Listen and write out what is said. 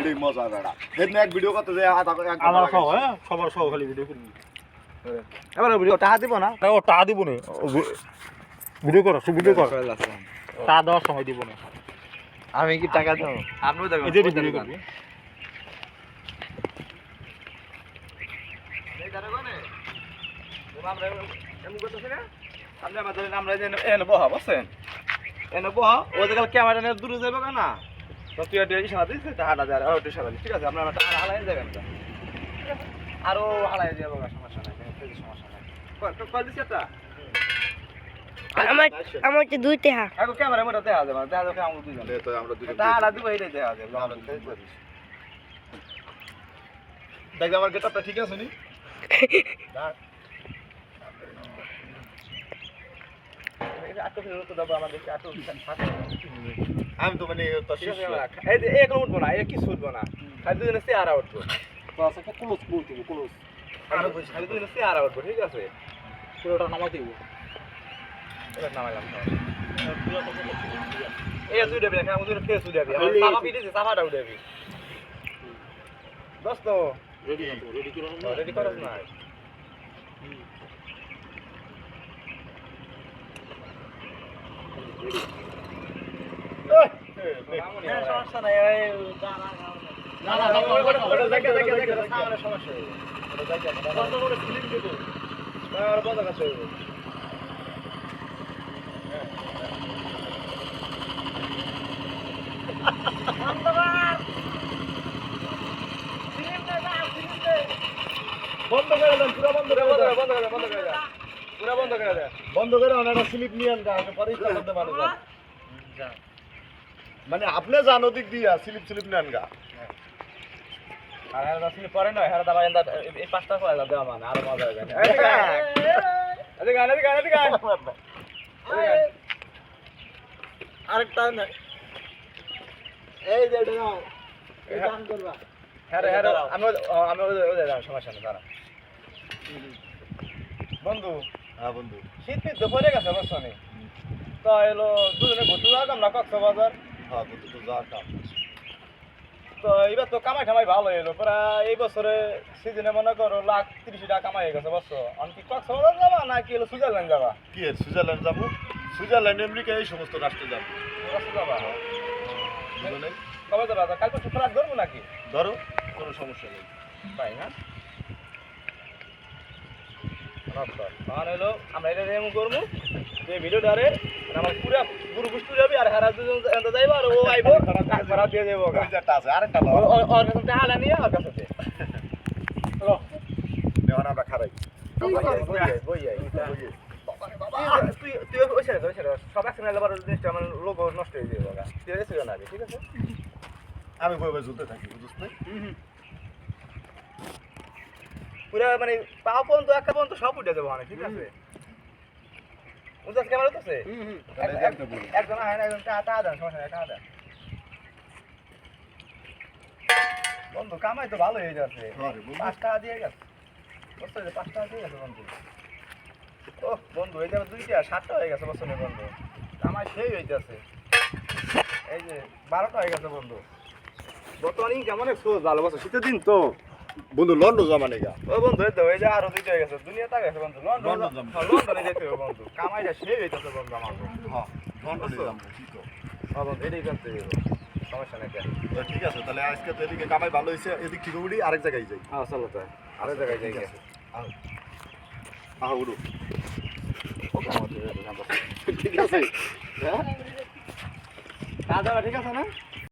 এটাই মজা বেড়া হেদিন এক ভিডিও করতে যায় আমার সহ হ্যাঁ সবার সহ খালি ভিডিও করবি এবার ভিডিও টাকা দিব না ও টাকা দিব না ভিডিও কর ভিডিও কর টাকা দেওয়ার সময় দিব না আমি কি টাকা দেব আপনিও দেবেন এই যে ভিডিও করবি ক্যামেরা নিয়ে দূরে যাবে না তো তুই ইশারা দিস হাঁটা যায় আর ইশারা দিস ঠিক আছে আপনার হালাই যাবেন আরো হালাই যাবো সমস্যা নাই সমস্যা নাই কয় দিস একটা আমার তো দুইটা হা আগে ক্যামেরা মোটা দেখা যাবে দেখা যাবে আমরা দুইজন তো আমরা দুজন টাকা দিব এইটাই দেখা যাবে দেখ আমার গেটআপটা ঠিক আছে নি আমি তো মানে এই যে এক উঠবো না এক কিছু উঠবো না খালি দুজনে চেয়ারা উঠবো ক্লোজ করতে ক্লোজ খালি দুজনে চেয়ারা উঠবো ঠিক আছে পুরোটা নামাই দিব এটা নামাইলাম এই দুই দেবি না আমাদের ফেস উঠাবি আমার সাফা পিটিছে সাফাটা উঠাবি দোস্ত রেডি করছ না সমস্যা নাই না না দেখে সামনে সমস্যা কত বড় ফিল্ম দেবো আর বন্ধ করতে হবে বন্ধ করে দেন পুরো বন্ধ করে পুরো বন্ধ করে দেন বন্ধ করে ওনারা স্লিপ নিয়ে আনতে আসে পরে ইচ্ছা করতে পারো মানে আপনি জানো দিক দিয়া স্লিপ নেন গা আর হেরা স্লিপ পরে না হেরা দাবা এই পাঁচটা করে দেওয়া মানে আরো মজা হবে এদিকে আরেকটা না এই যে এটা এই কাম করবা হেরা আমি ওদের সমস্যা নেই দাঁড়া বন্ধু হ্যাঁ বন্ধু শীত পিত তো পড়ে গেছে অবশ্য নেই তো এলো দুজনে ঘুরতে যাওয়াম না কক্সবাজার হ্যাঁ বন্ধু তো যা কাম তো এবার তো কামাই ঠামাই ভালো এলো প্রায় এই বছরে সিজনে মনে করো 1,30,000 টাকা কামাই গেছে বছর অনেক কক্সবাজার যাবা না কি হলো সুইজারল্যান্ড যাবা কি এর সুইজারল্যান্ড যাবো সুইজারল্যান্ড আমেরিকা এই সমস্ত রাষ্ট্রে যাবো যাবা দুজনে কবে যাবা কাল তো ফ্লাইট ধরবো নাকি ধরো কোনো সমস্যা নেই তাই না তখন হলো আমরা এটা এমন করবো যে ভিডিওটারে আমার পুরা গুরু গুস্তু যাবি আর হারা দুজন যাইবো আর ও আইবো ভাড়া দিয়ে দেবো একটা আছে আরেকটা ওর কাছে টাকা নিয়ে ওর কাছে দে নেওয়ান আমরা খারাই তুই ওই ছেড়ে সব একসঙ্গে এলে জিনিসটা আমার লোক নষ্ট হয়ে যাবে তুই এসে না ঠিক আছে আমি বই ঝুলতে থাকি বুঝছ না পুরা মানে পা পর্যন্ত একটা পর্যন্ত সব উঠে যাবো মানে ঠিক আছে উজাস ক্যামেরা তো আছে একজন হয় না একজন টাকা দেন সমস্যা নেই টাকা দেন বন্ধু কামাই তো ভালো হয়ে যাচ্ছে 5 টাকা দিয়ে গেছে বুঝতে 5 টাকা দিয়ে গেছে বন্ধু ও বন্ধু এই যাবে 2টা 7টা হয়ে গেছে বছর বন্ধু কামাই সেই হয়ে যাচ্ছে এই যে 12টা হয়ে গেছে বন্ধু বর্তমানে কেমন সোজ ভালো বছর শীতের দিন তো বন্ধু লন্ডন জামানে গা ও বন্ধু এই তো এই যে আরো 2টা হয়ে গেছে দুনিয়া তাক গেছে বন্ধু লন্ডনে যেতে হবে বন্ধু কামাইটা সেই হইতেছে বন্ধু আমার হ্যাঁ লন্ডনে যাবো কি তো বন্ধু এটাই করতে হবে সমস্যা নেই ঠিক আছে তাহলে আজকে তো এদিকে কামাই ভালো হয়েছে এদিক থেকে উড়ি আরেক জায়গায় যাই হ্যাঁ চলো তাই আরেক জায়গায় যাই গেছে উড়ু ঠিক আছে হ্যাঁ দাদা ঠিক আছে না